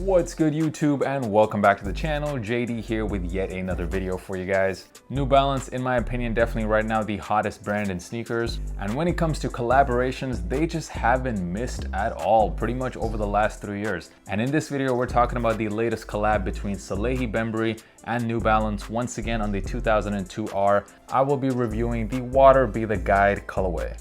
What's good YouTube, and welcome back to the channel. JD here with yet another video for you guys. New Balance, in my opinion, definitely right now the hottest brand in sneakers. And when it comes to collaborations, they just haven't missed at all, pretty much over the last 3 years. And in this video, we're talking about the latest collab between Salehe Bembury and New Balance, once again on the 2002 R. I will be reviewing the Water Be the Guide colorway.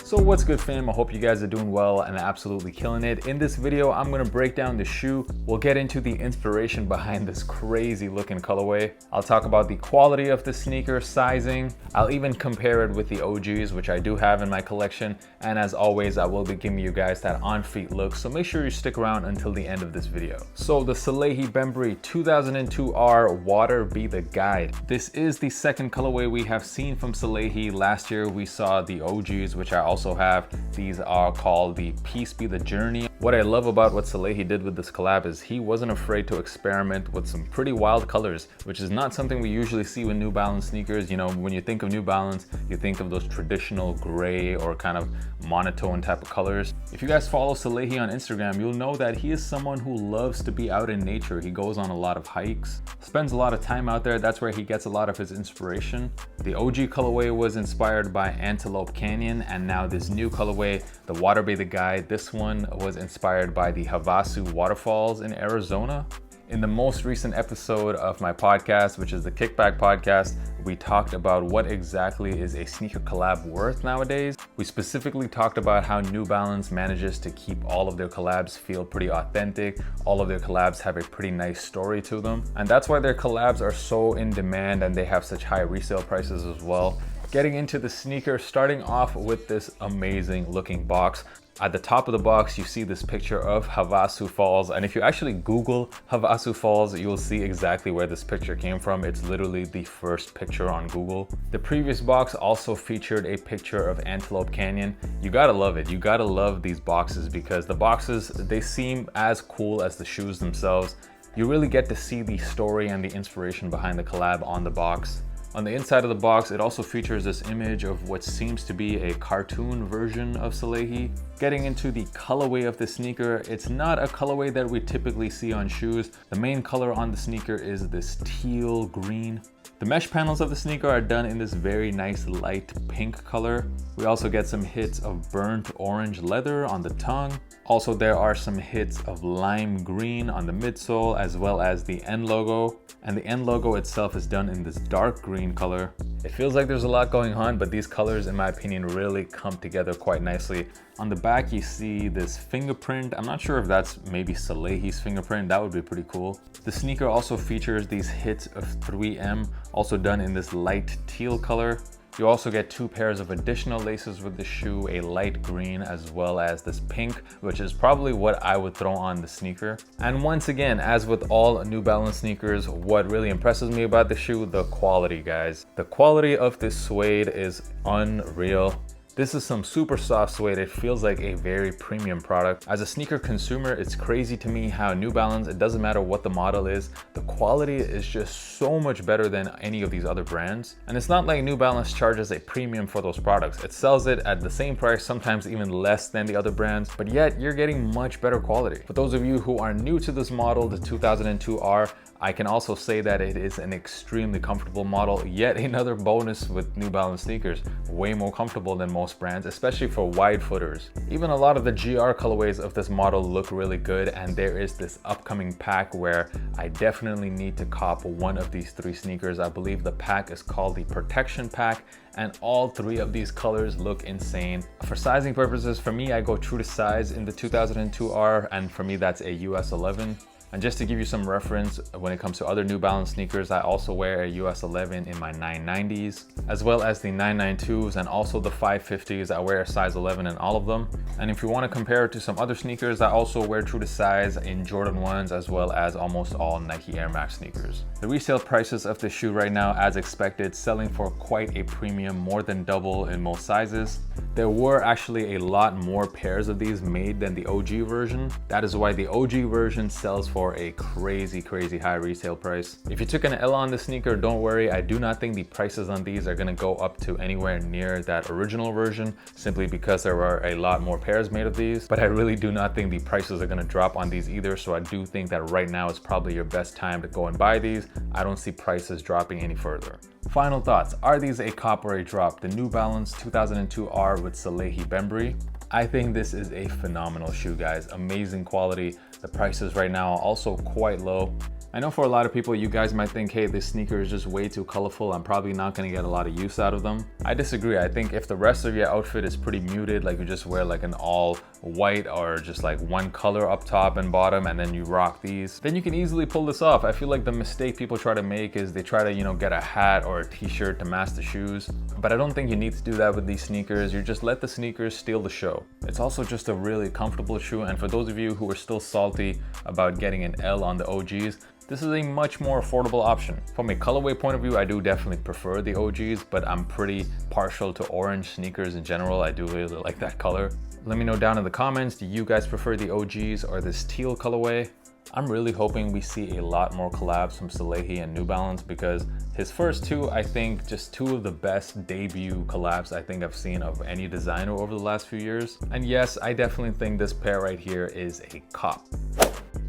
So what's good, fam? I hope you guys are doing well and absolutely killing it. In this video, I'm gonna break down the shoe. We'll get into the inspiration behind this crazy looking colorway. I'll talk about the quality of the sneaker, sizing. I'll even compare it with the OGs, which I do have in my collection. And as always, I will be giving you guys that on-feet look. So make sure you stick around until the end of this video. So the Salehe Bembury 2002 R Water Be the Guide. This is the second colorway we have seen from Salehe. Last year, we saw the OGs, which I also have. These are called the Peace Be the Journey. What I love about what Salehe did with this collab is he wasn't afraid to experiment with some pretty wild colors, which is not something we usually see with New Balance sneakers. You know, when you think of New Balance, you think of those traditional gray or kind of monotone type of colors. If you guys follow Salehe on Instagram, you'll know that he is someone who loves to be out in nature. He goes on a lot of hikes, spends a lot of time out there. That's where he gets a lot of his inspiration. The OG colorway was inspired by Antelope Canyon, and now this new colorway, the Water Be the Guide, this one was inspired by the Havasu Waterfalls in Arizona. In the most recent episode of my podcast, which is the Kickback Podcast, we talked about what exactly is a sneaker collab worth nowadays. We specifically talked about how New Balance manages to keep all of their collabs feel pretty authentic. All of their collabs have a pretty nice story to them. And that's why their collabs are so in demand and they have such high resale prices as well. Getting into the sneaker, starting off with this amazing looking box. At the top of the box, you see this picture of Havasu Falls. And if you actually Google Havasu Falls, you'll see exactly where this picture came from. It's literally the first picture on Google. The previous box also featured a picture of Antelope Canyon. You gotta love it. You gotta love these boxes because the boxes, they seem as cool as the shoes themselves. You really get to see the story and the inspiration behind the collab on the box. On the inside of the box, it also features this image of what seems to be a cartoon version of Salehe. Getting into the colorway of the sneaker, it's not a colorway that we typically see on shoes. The main color on the sneaker is this teal green. The mesh panels of the sneaker are done in this very nice light pink color. We also get some hits of burnt orange leather on the tongue. Also, there are some hits of lime green on the midsole, as well as the end logo. And the end logo itself is done in this dark green color. It feels like there's a lot going on, but these colors, in my opinion, really come together quite nicely. On the back, you see this fingerprint. I'm not sure if that's maybe Salehe's fingerprint. That would be pretty cool. The sneaker also features these hits of 3M, also done in this light teal color. You also get 2 pairs of additional laces with the shoe, a light green as well as this pink, which is probably what I would throw on the sneaker. And once again, as with all New Balance sneakers, what really impresses me about the shoe, the quality, guys. The quality of this suede is unreal. This is some super soft suede. It feels like a very premium product. As a sneaker consumer, it's crazy to me how New Balance, it doesn't matter what the model is, the quality is just so much better than any of these other brands. And it's not like New Balance charges a premium for those products. It sells it at the same price, sometimes even less than the other brands, but yet you're getting much better quality. For those of you who are new to this model, the 2002 R, I can also say that it is an extremely comfortable model. Yet another bonus with New Balance sneakers, way more comfortable than most brands, especially for wide footers. Even a lot of the GR colorways of this model look really good, and there is this upcoming pack where I definitely need to cop one of these 3 sneakers. I believe the pack is called the Protection Pack, and all 3 of these colors look insane. For sizing purposes, for me, I go true to size in the 2002 R, and for me that's a US 11. And just to give you some reference, when it comes to other New Balance sneakers, I also wear a US 11 in my 990s, as well as the 992s and also the 550s. I wear a size 11 in all of them. And if you want to compare it to some other sneakers, I also wear true to size in Jordan 1s, as well as almost all Nike Air Max sneakers. The resale prices of this shoe right now, as expected, selling for quite a premium, more than double in most sizes. There were actually a lot more pairs of these made than the OG version. That is why the OG version sells for a crazy high resale price. If you took an L on the sneaker, don't worry, I do not think the prices on these are gonna go up to anywhere near that original version, simply because there are a lot more pairs made of these. But I really do not think the prices are gonna drop on these either, so I do think that right now is probably your best time to go and buy these. I don't see prices dropping any further. Final thoughts, are these a cop or a drop? The New Balance 2002 R with Salehe Bembury. I think this is a phenomenal shoe, guys. Amazing quality. The prices right now are also quite low. I know for a lot of people, you guys might think, hey, this sneaker is just way too colorful. I'm probably not gonna get a lot of use out of them. I disagree. I think if the rest of your outfit is pretty muted, like you just wear like an all white or just like one color up top and bottom, and then you rock these, then you can easily pull this off. I feel like the mistake people try to make is they try to, you know, get a hat or a t-shirt to match the shoes. But I don't think you need to do that with these sneakers. You just let the sneakers steal the show. It's also just a really comfortable shoe. And for those of you who are still salty about getting an L on the OGs, this is a much more affordable option. From a colorway point of view, I do definitely prefer the OGs, but I'm pretty partial to orange sneakers in general. I do really like that color. Let me know down in the comments, do you guys prefer the OGs or this teal colorway? I'm really hoping we see a lot more collabs from Salehe and New Balance, because his first two, I think, just two of the best debut collabs I think I've seen of any designer over the last few years. And yes, I definitely think this pair right here is a cop.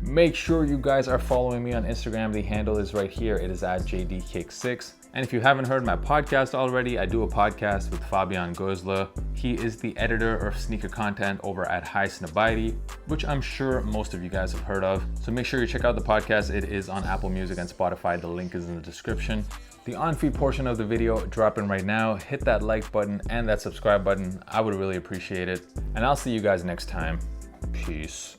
Make sure you guys are following me on Instagram. The handle is right here. It is at JDKick6. And if you haven't heard my podcast already, I do a podcast with Fabian Gozla. He is the editor of sneaker content over at High Snobiety, which I'm sure most of you guys have heard of. So make sure you check out the podcast. It is on Apple Music and Spotify. The link is in the description. The on-feed portion of the video dropping right now. Hit that like button and that subscribe button. I would really appreciate it. And I'll see you guys next time. Peace.